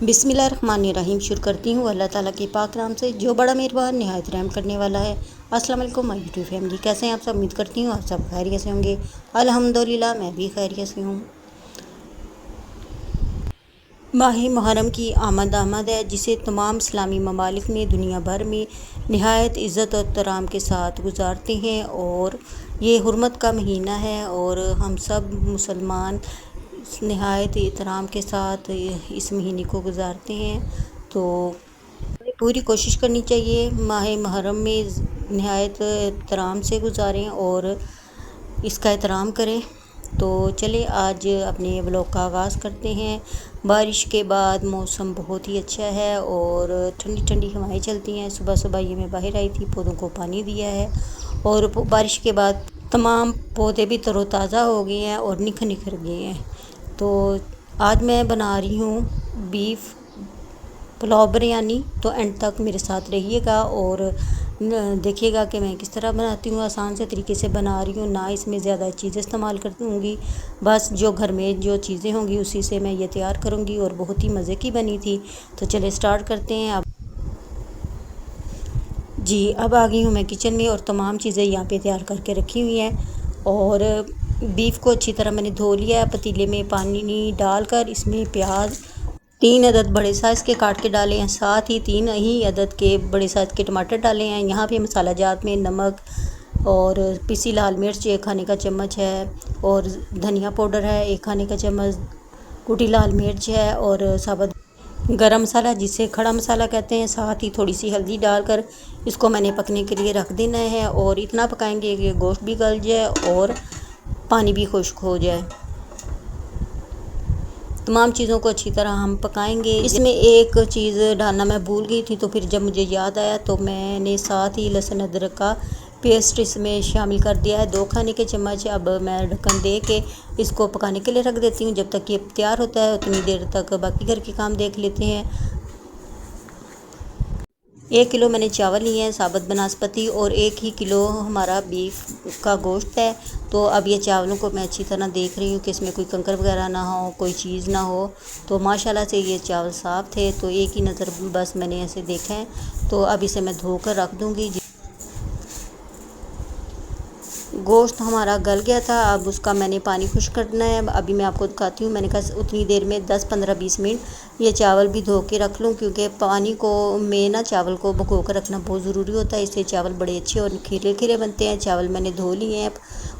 बिस्मिल्लाहिर्रहमानिर्रहीम। शुरू करती हूँ अल्लाह ताला के पाक नाम से जो बड़ा मेहरबान नहायत रहम करने वाला है। अस्सलाम वालेकुम माय यूट्यूब फैमिली, कैसे हैं आप सब? उम्मीद करती हूँ आप सब खैरियत से होंगे। अल्हम्दुलिल्लाह मैं भी खैरियत से हूँ। माह मुहर्रम की आमद है, जिसे तमाम इस्लामी ममालिक में दुनिया भर में नहायत इज़्ज़त और एहतराम के साथ गुजारते हैं। और ये हुर्मत का महीना है और हम सब मुसलमान नहायत एहतराम के साथ इस महीने को गुजारते हैं। तो पूरी कोशिश करनी चाहिए माह मुहर्रम में नहायत एहतराम से गुजारें और इसका एहतराम करें। तो चले आज अपने व्लॉग का आगाज़ करते हैं। बारिश के बाद मौसम बहुत ही अच्छा है और ठंडी ठंडी हवाएं चलती हैं। सुबह सुबह ये मैं बाहर आई थी, पौधों को पानी दिया है और बारिश के बाद तमाम पौधे भी तरोताज़ा हो गए हैं और निखर गए हैं। तो आज मैं बना रही हूँ बीफ पुलाव बिरयानी। तो एंड तक मेरे साथ रहिएगा और देखिएगा कि मैं किस तरह बनाती हूँ। आसान से तरीके से बना रही हूँ, ना इसमें ज़्यादा चीज़ें इस्तेमाल करती बस जो घर में जो चीज़ें होंगी उसी से मैं ये तैयार करूँगी और बहुत ही मज़े की बनी थी। तो चलिए स्टार्ट करते हैं। अब आ गई हूँ मैं किचन में और तमाम चीज़ें यहाँ पे तैयार करके रखी हुई हैं। और बीफ को अच्छी तरह मैंने धो लिया है। पतीले में पानी डालकर इसमें प्याज 3 अदद बड़े साइज़ के काट के डाले हैं, साथ ही 3 ही अदद के बड़े साइज़ के टमाटर डाले हैं। यहाँ पे मसाला जात में नमक और पिसी लाल मिर्च 1 खाने का चम्मच है और धनिया पाउडर है 1 खाने का चम्मच, कुटी लाल मिर्च है और साबुत गरम मसाला जिसे खड़ा मसाला कहते हैं, साथ ही थोड़ी सी हल्दी डालकर इसको मैंने पकने के लिए रख देना है। और इतना पकाएंगे कि गोश्त भी गल जाए और पानी भी खुश्क हो जाए। तमाम चीज़ों को अच्छी तरह हम पकाएंगे। इसमें एक चीज़ डालना मैं भूल गई थी, तो फिर जब मुझे याद आया तो मैंने साथ ही लहसुन अदरक का पेस्ट इसमें शामिल कर दिया है 2 खाने के चम्मच। अब मैं ढक्कन दे के इसको पकाने के लिए रख देती हूँ। जब तक ये तैयार होता है उतनी देर तक बाकी घर के काम देख लेते हैं। 1 किलो मैंने चावल लिए हैं साबुत बनास्पति और 1 ही किलो हमारा बीफ का गोश्त है। तो अब ये चावलों को मैं अच्छी तरह देख रही हूँ कि इसमें कोई कंकर वगैरह ना हो, कोई चीज़ ना हो। तो माशाल्लाह से ये चावल साफ़ थे, तो एक ही नज़र बस मैंने ऐसे देखा है। तो अब इसे मैं धोकर रख दूँगी। गोश्त हमारा गल गया था, अब उसका मैंने पानी खुश्क करना है। अभी मैं आपको दिखाती हूँ। मैंने कहा उतनी देर में 10-15-20 मिनट ये चावल भी धो के रख लूँ, क्योंकि पानी को में ना चावल को भिगो कर रखना बहुत ज़रूरी होता है। इससे चावल बड़े अच्छे और खिले खिले बनते हैं। चावल मैंने धो लिए हैं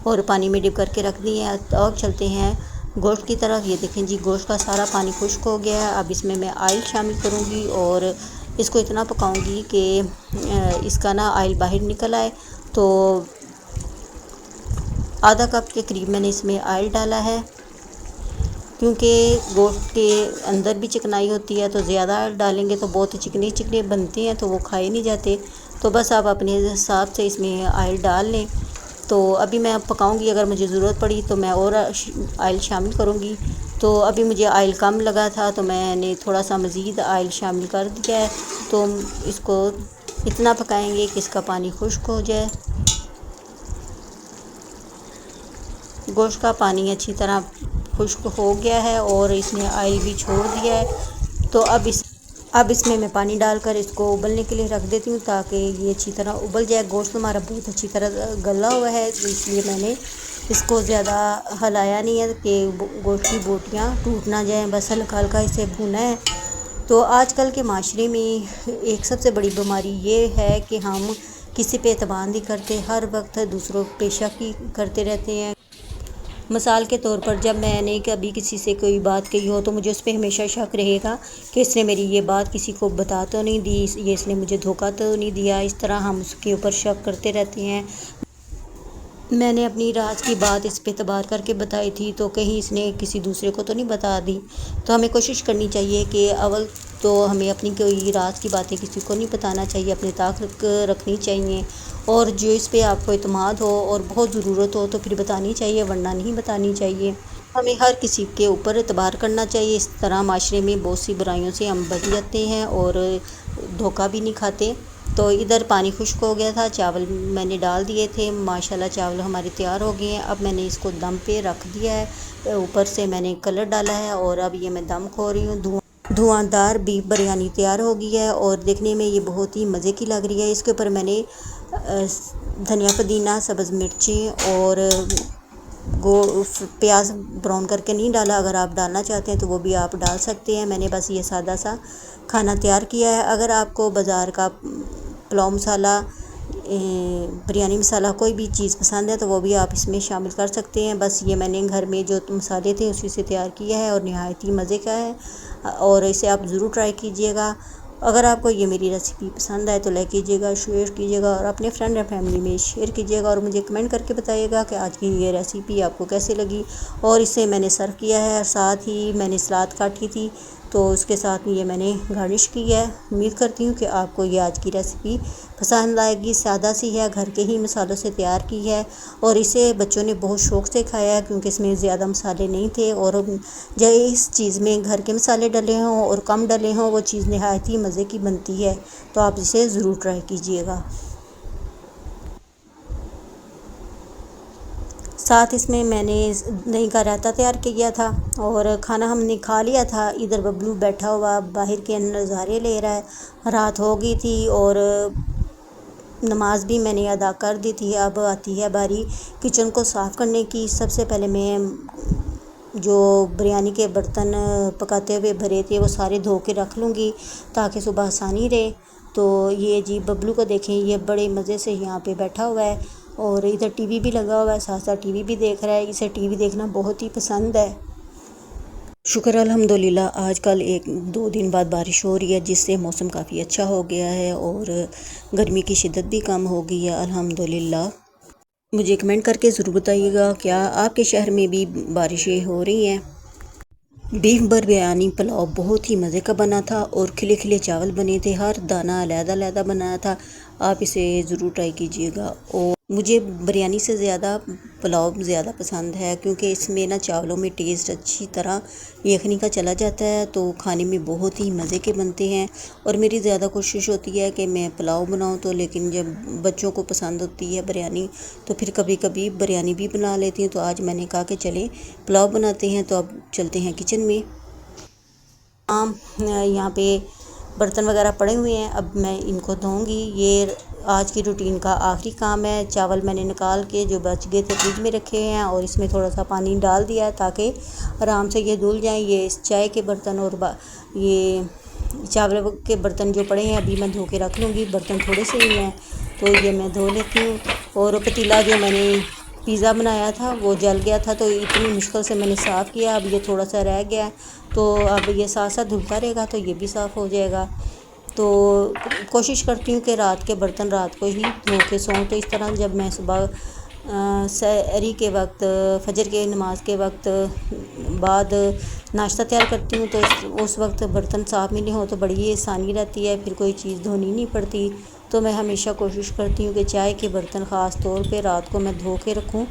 और पानी में डिप करके रख दिए हैं। तो अब चलते हैं गोश्त की तरफ। ये देखें जी, गोश्त का सारा पानी खुश्क हो गया है। अब इसमें मैं ऑयल शामिल करूँगी और इसको इतना पकाऊँगी कि इसका ना ऑयल बाहर निकल आए। तो आधा कप के करीब मैंने इसमें ऑयल डाला है, क्योंकि गोश्त के अंदर भी चिकनाई होती है। तो ज़्यादा ऑयल डालेंगे तो बहुत चिकने चिकने बनते हैं, तो वो खाए नहीं जाते। तो बस आप अपने हिसाब से इसमें ऑयल डाल लें। तो अभी मैं पकाऊंगी, अगर मुझे ज़रूरत पड़ी तो मैं और ऑयल शामिल करूंगी। तो अभी मुझे ऑयल कम लगा था तो मैंने थोड़ा सा मज़ीद ऑयल शामिल कर दिया है। तो इसको इतना पकाएंगे कि इसका पानी खुश्क हो जाए। गोश्त का पानी अच्छी तरह खुश्क हो गया है और इसने ऑयल भी छोड़ दिया है। तो अब इसमें मैं पानी डालकर इसको उबलने के लिए रख देती हूँ, ताकि ये अच्छी तरह उबल जाए। गोश्त हमारा बहुत अच्छी तरह गला हुआ है, तो इसलिए मैंने इसको ज़्यादा हिलाया नहीं है कि गोश्त की बोटियाँ टूट ना जाएँ। बस हल्का हल्का इसे भुना है। तो आजकल के माशरे में एक सबसे बड़ी बीमारी ये है कि हम किसी पे एतमाद नहीं करते, हर वक्त दूसरों पे शक ही करते रहते हैं। मिसाल के तौर पर जब मैंने कभी किसी से कोई बात कही हो तो मुझे उस पर हमेशा शक रहेगा कि इसने मेरी ये बात किसी को बता तो नहीं दी, ये इसने मुझे धोखा तो नहीं दिया। इस तरह हम उसके ऊपर शक करते रहते हैं। मैंने अपनी राज की बात इस पे एतबार करके बताई थी, तो कहीं इसने किसी दूसरे को तो नहीं बता दी। तो हमें कोशिश करनी चाहिए कि अव्वल तो हमें अपनी कोई राज की बातें किसी को नहीं बताना चाहिए, अपने ताक रखनी चाहिए। और जो इस पे आपको एतमाद हो और बहुत ज़रूरत हो तो फिर बतानी चाहिए, वरना नहीं बतानी चाहिए। हमें हर किसी के ऊपर एतबार करना चाहिए। इस तरह माशरे में बहुत सी बुराइयों से हम बच जाते हैं और धोखा भी नहीं खाते। तो इधर पानी खुश्क हो गया था, चावल मैंने डाल दिए थे। माशाल्लाह चावल हमारे तैयार हो गए हैं। अब मैंने इसको दम पे रख दिया है। ऊपर से मैंने कलर डाला है और अब ये मैं दम खो रही हूँ। धुआंधार बीफ बिरयानी तैयार हो गई है और देखने में ये बहुत ही मज़े की लग रही है। इसके ऊपर मैंने धनिया पुदीना सब्ज़ मिर्चें और प्याज ब्राउन करके नहीं डाला। अगर आप डालना चाहते हैं तो वो भी आप डाल सकते हैं। मैंने बस ये सादा सा खाना तैयार किया है। अगर आपको बाज़ार का पुलाव मसाला बिरयानी मसाला कोई भी चीज़ पसंद है तो वो भी आप इसमें शामिल कर सकते हैं। बस ये मैंने घर में जो मसाले थे उसी से तैयार किया है और नहायत ही मज़े का है और इसे आप ज़रूर ट्राई कीजिएगा। अगर आपको ये मेरी रेसिपी पसंद आए तो लाइक कीजिएगा, शेयर कीजिएगा और अपने फ्रेंड एंड फैमिली में शेयर कीजिएगा और मुझे कमेंट करके बताइएगा कि आज की ये रेसिपी आपको कैसे लगी। और इसे मैंने सर्व किया है, साथ ही मैंने सलाद काटी थी तो उसके साथ ये मैंने गार्निश की है। उम्मीद करती हूँ कि आपको ये आज की रेसिपी पसंद आएगी। सादा सी है, घर के ही मसालों से तैयार की है और इसे बच्चों ने बहुत शौक़ से खाया है क्योंकि इसमें ज़्यादा मसाले नहीं थे और जब इस चीज़ में घर के मसाले डले हों और कम डले हों वो चीज़ नहायत ही मज़े की बनती है। तो आप इसे ज़रूर ट्राई कीजिएगा। साथ इसमें मैंने दही का रायता तैयार किया था और खाना हमने खा लिया था। इधर बबलू बैठा हुआ बाहर के नज़ारे ले रहा है। रात हो गई थी और नमाज भी मैंने अदा कर दी थी। अब आती है बारी किचन को साफ़ करने की। सबसे पहले मैं जो बिरयानी के बर्तन पकाते हुए भरे थे वो सारे धो के रख लूँगी ताकि सुबह आसानी रहे। तो ये जी बबलू को देखें, ये बड़े मज़े से यहाँ पे बैठा हुआ है और इधर टीवी भी लगा हुआ है, साथ साथ टीवी भी देख रहा है। इसे टीवी देखना बहुत ही पसंद है। शुक्र अल्हम्दुलिल्लाह आजकल 1-2 दिन बाद बारिश हो रही है जिससे मौसम काफ़ी अच्छा हो गया है और गर्मी की शिद्दत भी कम हो गई है अल्हम्दुलिल्लाह। मुझे कमेंट करके ज़रूर बताइएगा क्या आपके शहर में भी बारिशें हो रही हैं। बीफ बिरयानी पुलाव बहुत ही मज़े का बना था और खिले खिले चावल बने थे, हर दाना अलग-अलग बनाया था। आप इसे ज़रूर ट्राई कीजिएगा। और मुझे बिरयानी से ज़्यादा पुलाव ज़्यादा पसंद है क्योंकि इसमें ना चावलों में टेस्ट अच्छी तरह यखनी का चला जाता है तो खाने में बहुत ही मज़े के बनते हैं। और मेरी ज़्यादा कोशिश होती है कि मैं पुलाव बनाऊं तो, लेकिन जब बच्चों को पसंद होती है बिरयानी तो फिर कभी कभी बिरयानी भी बना लेती हूँ। तो आज मैंने कहा कि चलें पुलाव बनाते हैं। तो अब चलते हैं किचन में। यहाँ पे बर्तन वगैरह पड़े हुए हैं, अब मैं इनको धोऊंगी। ये आज की रूटीन का आखिरी काम है। चावल मैंने निकाल के जो बच गए थे फ्रिज में रखे हैं और इसमें थोड़ा सा पानी डाल दिया है ताकि आराम से ये धुल जाएं। ये चाय के बर्तन और ये चावल के बर्तन जो पड़े हैं अभी मैं धो के रख लूँगी। बर्तन थोड़े से ही हैं तो ये मैं धो लेती हूँ। और पतीला जो मैंने पिज़्ज़ा बनाया था वो जल गया था तो इतनी मुश्किल से मैंने साफ़ किया। अब ये थोड़ा सा रह गया तो अब ये साथ साथ धुलता रहेगा तो ये भी साफ़ हो जाएगा। तो कोशिश करती हूँ कि रात के बर्तन रात को ही धो के सोऊं। तो इस तरह जब मैं सुबह सहरी के वक्त, फजर के नमाज के वक्त बाद नाश्ता तैयार करती हूँ तो उस वक्त बर्तन साफ़ मिले हों तो बड़ी आसानी रहती है, फिर कोई चीज़ धोनी नहीं पड़ती। तो मैं हमेशा कोशिश करती हूँ कि चाय के बर्तन ख़ास तौर पे रात को मैं धो के रखूँ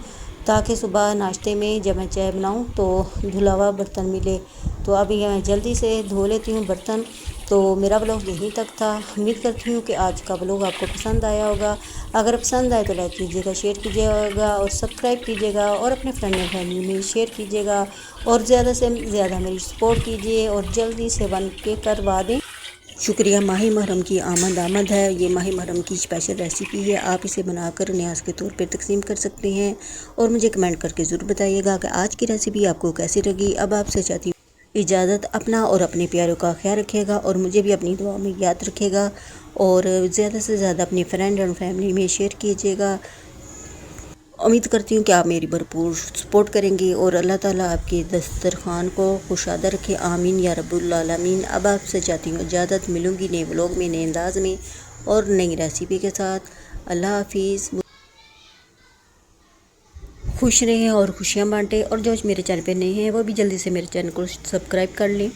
ताकि सुबह नाश्ते में जब मैं चाय बनाऊँ तो धुला हुआ बर्तन मिले। तो अभी मैं जल्दी से धो लेती हूँ बर्तन। तो मेरा व्लॉग यहीं तक था। उम्मीद करती हूँ कि आज का व्लॉग आपको पसंद आया होगा। अगर पसंद आए तो लाइक कीजिएगा, शेयर कीजिएगा और सब्सक्राइब कीजिएगा और अपने फ्रेंड एंड फैमिली में शेयर कीजिएगा और ज़्यादा से ज़्यादा मेरी सपोर्ट कीजिए और जल्दी से बन के करवा दें। शुक्रिया। माही मुहर्रम की आमद है। ये माही मुहर्रम की स्पेशल रेसिपी है। आप इसे बनाकर न्याज़ के तौर पर तकसीम कर सकते हैं और मुझे कमेंट करके ज़रूर बताइएगा कि आज की रेसिपी आपको कैसी लगी। अब आपसे चाहती हूँ इजाज़त। अपना और अपने प्यारों का ख्याल रखिएगा और मुझे भी अपनी दुआ में याद रखिएगा और ज़्यादा से ज़्यादा अपने फ्रेंड और फैमिली में शेयर कीजिएगा। उम्मीद करती हूँ कि आप मेरी भरपूर सपोर्ट करेंगे और अल्लाह ताला आपके दस्तरखान को खुशादा रखे। आमीन या रब्बुल आलमीन। अब आपसे चाहती हूँ इजाज़त। मिलूँगी नए व्लॉग में, नए अंदाज में और नई रेसिपी के साथ। अल्लाह हाफिज़। खुश रहें और खुशियाँ बांटें और जो मेरे चैनल पे नए हैं वो भी जल्दी से मेरे चैनल को सब्सक्राइब कर लें।